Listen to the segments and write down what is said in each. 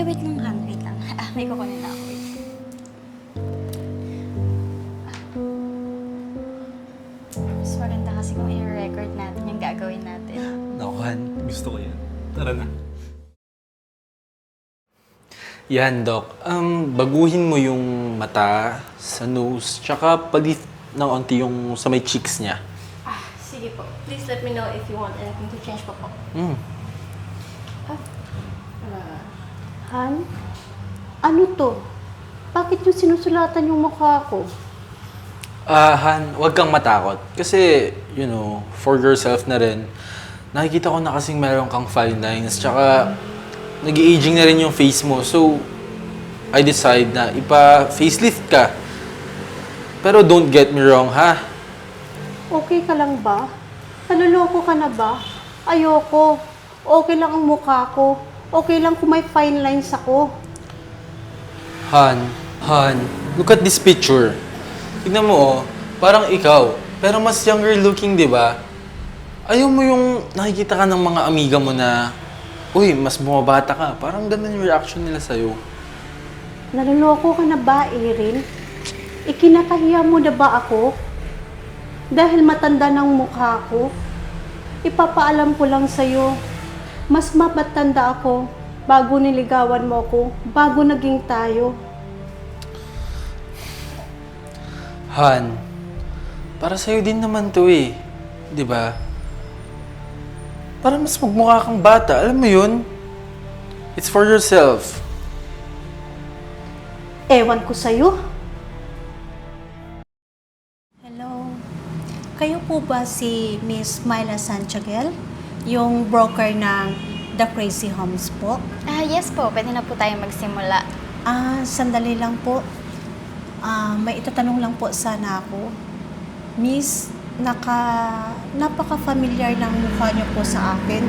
wait lang, Han. Wait lang. May kukunin na ako. Wait. Mas maganda kasi kung i-record natin yung gagawin natin. Naku, Han. Gusto ko yan. Tara na. Yan, Doc. Baguhin mo yung mata sa nose, tsaka palit ng onti yung sa may cheeks niya. Sige po. Please let me know if you want anything to change pa po. Han? Ano to? Bakit yung sinusulatan yung mukha ko? Han, huwag kang matakot. Kasi, for yourself na rin, nakikita ko na kasing meron kang fine lines, tsaka nag-aging na rin yung face mo. So, I decide na ipa-facelift ka. Pero don't get me wrong, ha? Okay ka lang ba? Naloloko ka na ba? Ayoko. Okay lang ang mukha ko. Okay lang kung may fine lines ako. Han, look at this picture. Tignan mo, parang ikaw. Pero mas younger looking, di ba? Ayaw mo yung nakikita ka ng mga amiga mo na, uy, mas bumabata ka. Parang ganun yung reaction nila sa'yo. Naloloko ka na ba, Erin? Ikinakahiya mo na ba ako? Dahil matanda ng mukha ko? Ipapaalam ko lang sa'yo. Mas mabatanda ako bago niligawan mo ako, bago naging tayo. Han, para sa'yo din naman to eh. Di ba? Para mas magmukha kang bata. Alam mo yun? It's for yourself. Ewan ko sa'yo. Hello. Kayo po ba si Miss Myla Santiaguel? Yung broker ng The Crazy Homes po? Yes po. Pwede na po tayo magsimula. Sandali lang po. May itatanong lang po sana ako. Miss, napaka-familiar ng mukha niyo po sa akin.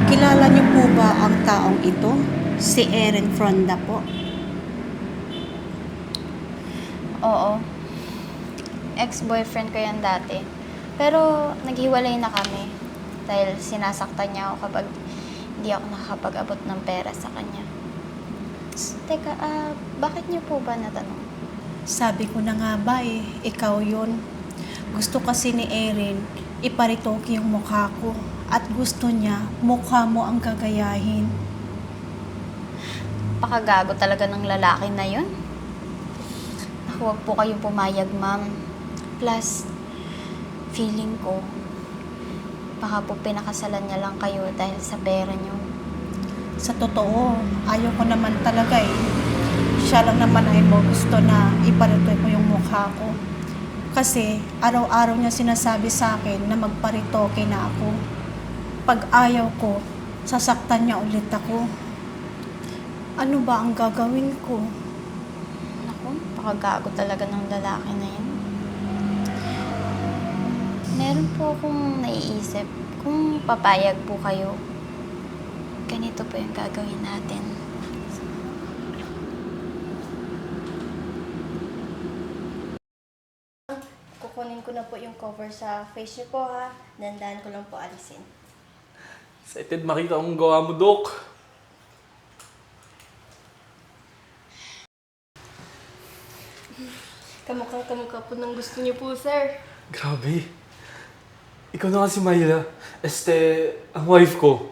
Kilala niyo po ba ang taong ito? Si Erin Fronda po. Oo. Ex-boyfriend ko yan dati. Pero naghiwalay na kami. Dahil sinasaktan niya ako kapag hindi ako nakakapag-abot ng pera sa kanya. Teka, bakit niyo po ba natanong? Sabi ko na nga ba ikaw yun. Gusto kasi ni Erin, iparitoke yung mukha ko. At gusto niya, mukha mo ang gagayahin. Pakagago talaga ng lalaki na yun. Naku, huwag po kayong pumayag, ma'am. Plus, feeling ko, baka po pinakasalan niya lang kayo dahil sa pera niyo. Sa totoo, ayaw ko naman talaga Siya lang naman ay mo gusto na iparitoke ko yung mukha ko. Kasi araw-araw niya sinasabi sa akin na magparitoke na ako. Pag ayaw ko, sasaktan niya ulit ako. Ano ba ang gagawin ko? Naku, pakagago talaga ng lalaki na yun. Meron po akong naiisip kung papayag po kayo. Ganito po yung gagawin natin. Kukunin ko na po yung cover sa face niyo po ha. Dandahan ko lang po alisin. Excited makita ang gawa mo, Doc. Kamukhang-kamukha po ng gusto niyo po, sir. Grabe. Ikaw na nga si Myla. Ang wife ko.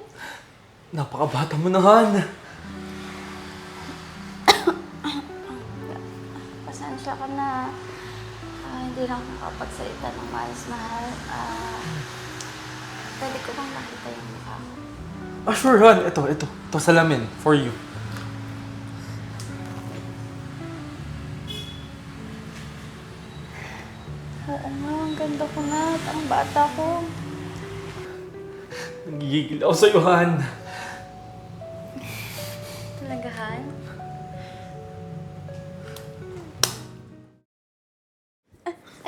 Napakabata mo na, Han. Pasensya ka na. Hindi lang nakapagsalita ng maayos, mahal. Pwede ko bang makita yung mukha mo? Sure, Han. Ito, salamin. For you. Oo nga, ang ganda ko na. Ang bata ko. Nagigigil ako sa'yo, Han. Talaga, Han?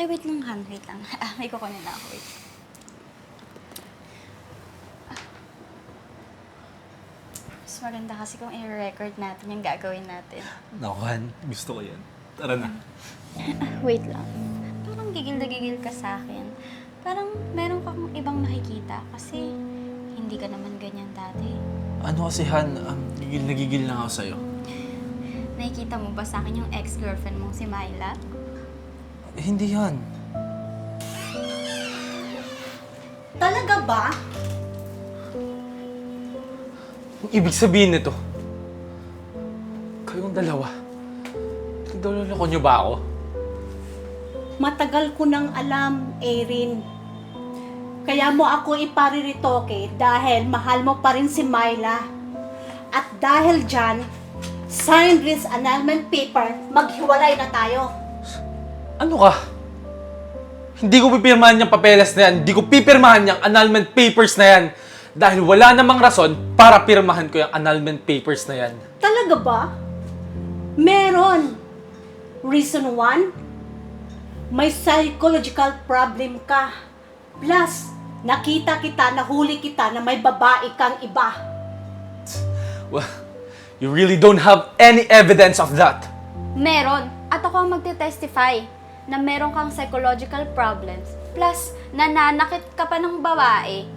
Ay, wait lang, Han. Wait lang. May kukunin na ako. Wait. Mas maganda kasi kung i-record natin yung gagawin natin. Naku, Han. Gusto ko yan. Tara na. Wait lang. Parang gigil na gigil ka sa akin. Parang meron kang ibang nakikita kasi hindi ka naman ganyan dati. Ano kasi, Han, gigil na gigil lang ako sa'yo. Nakikita mo ba sa akin yung ex-girlfriend mong si Myla? Hindi yan. Talaga ba? Ang ibig sabihin nito, kayong dalawa, nagdololoko niyo ba ako? Matagal ko nang alam, Erin. Kaya mo ako ipariritoke dahil mahal mo pa rin si Myla. At dahil dyan, sign this annulment paper, maghiwalay na tayo. Ano ka? Hindi ko pipirmahan yung papeles na yan. Hindi ko pipirmahan yung annulment papers na yan. Dahil wala namang rason para pirmahan ko yung annulment papers na yan. Talaga ba? Meron. Reason 1, may psychological problem ka. Plus, nakita kita, nahuli kita na may babae kang iba. Well, you really don't have any evidence of that. Meron. At ako ang magte-testify na meron kang psychological problems. Plus, nananakit ka pa ng babae.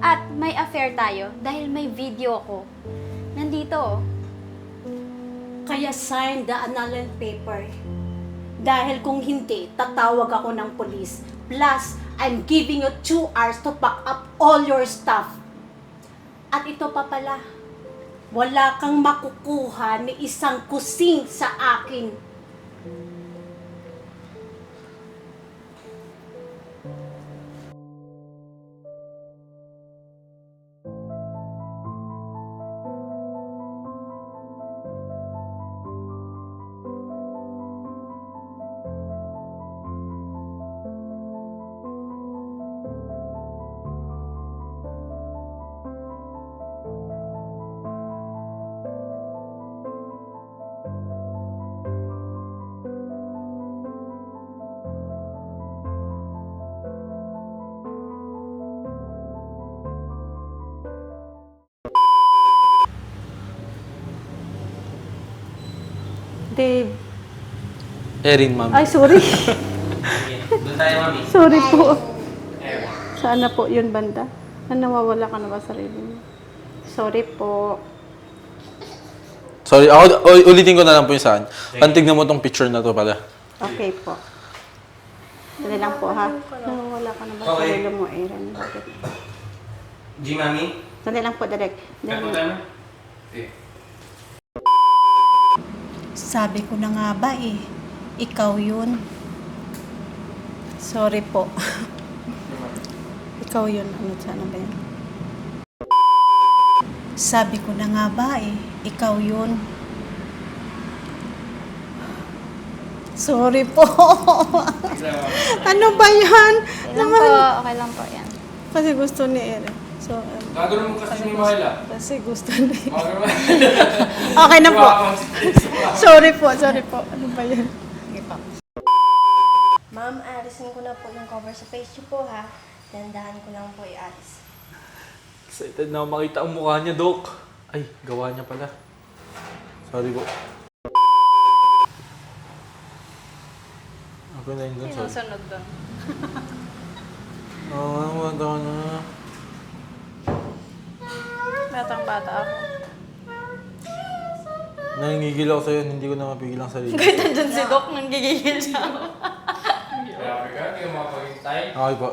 At may affair tayo dahil may video ko. Nandito, oh. Kaya sign the annulment paper. Dahil kung hindi, tatawag ako ng polis. Plus, I'm giving you 2 hours to pack up all your stuff. At ito pa pala, wala kang makukuha ni isang kusing sa akin. Dave. Erin, ma'am. Ay, sorry. Doon tayo, mami. Sorry po. Sana po yun, banda. Nawawala ka na ba sa sarili mo? Sorry po. Sorry, ulitin ko na lang po yung saan. Pantignan mo tong picture na to pala. Okay po. Dali lang po, ha? Nawawala ka na ba sa sarili mo, Aaron? Bakit? G, mami? Dali lang po, direct. Kaya po Dali. tayo? Okay. Sabi ko na nga ba ikaw yun. Sorry po. Ikaw yun. Ano sana ba yun? Sabi ko na nga ba ikaw yun. Sorry po. Ano ba yan? Okay lang po, okay lang po yan. Kasi gusto ni Ere. So, Gagawin mo kasi ni Mahal. kasi gusto ni... Gagawin mo. Okay na po. Sorry po. Ano ba yan? Sige po. Ma'am, alisin ko na po yung cover sa face niyo po ha. Dandahan ko lang po i-alis. Excited na ako makita ang mukha niya, Doc. Ay, gawa niya pala. Sorry po. Ako na yun dun, sorry. Sinusunod doon. Oo, oh, na. Batang-bata ako. Nangingigil ako sa'yo, hindi ko na mapigil ang sarili. Kahit nandun si Doc, nanggigigil siya. Grabe ka, hindi ka makapagintay. Okay po.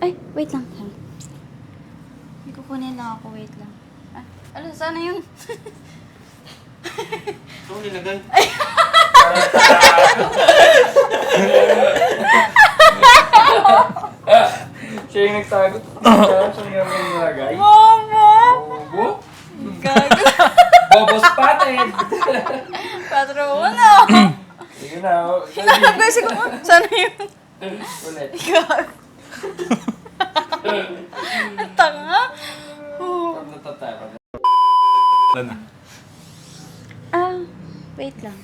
Ay, wait lang. May kukunin lang ako, wait lang. Ah, ano, sana yun? Ano nilagay? Siya yung nagtago. Siya yung nilagay. Mama! Bobo? Gago. Bobos patin! Patro, ano? Sige na. Hinanap ko yung siguro. Sana yun? Ulit. Gago. Tanga. Oh. Natatara. Wala na. Ah, wait lang.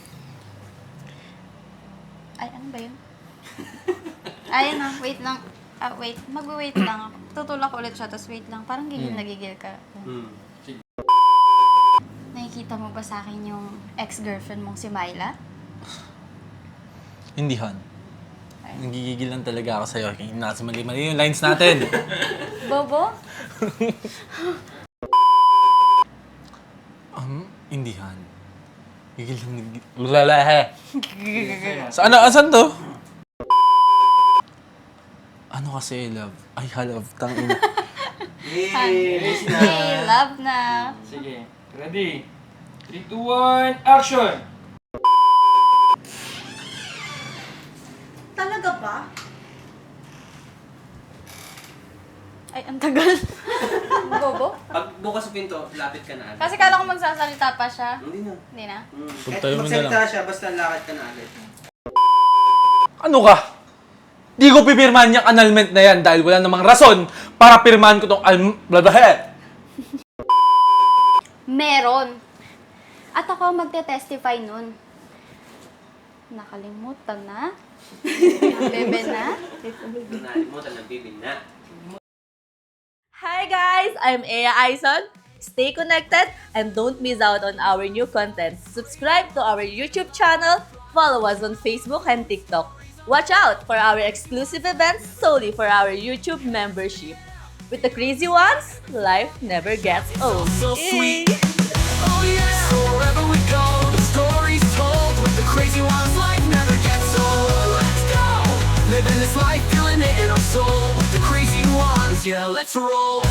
Ay, ano ba yun? Ayun na, wait lang. Ah, wait. Mag-wait lang ako. Tutulak ulit siya, tapos wait lang. Parang gigil na gigil ka. Sige. Nakikita Pinapakita mo ba sa akin yung ex-girlfriend mong si Myla? Hindi, Han. Nagigigil lang talaga ako sa'yo. Kaya nasa mali-mali yung lines natin. Bobo? Hindi, Han. Gigil lang. Lalahe. Asan to? Ano kasi, love? Ay, love. Tangina. Hey, love na. Sige. Ready? 3, 2, 1, action! Talaga ba? Ay, ang tagal. Bobo? Pag bukas sa pinto, lapit ka na agad. Kasi kala ko magsasalita pa siya. Hindi na. Hindi na? Kahit Pagtayo mo na magsalita lang. siya, basta lakad ka na agad. Ano ka? Di ko pipirmahan yung annulment na yan dahil wala namang rason para pirmahan ko tong lalahe. Meron. At ako ang magte-testify nun. Nakalimutan na? Bebe na? Doon nalimutan, nagbibin na. Hi guys, I'm Ea Aison. Stay connected and don't miss out on our new content. Subscribe to our YouTube channel, follow us on Facebook and TikTok. Watch out for our exclusive events solely for our YouTube membership. With the crazy ones, life never gets old. So sweet. Oh yeah. So wherever we go, the story's told. With the crazy ones, life never gets old. Let's go. Living this life, feeling it in our soul. With the crazy ones, yeah, let's roll.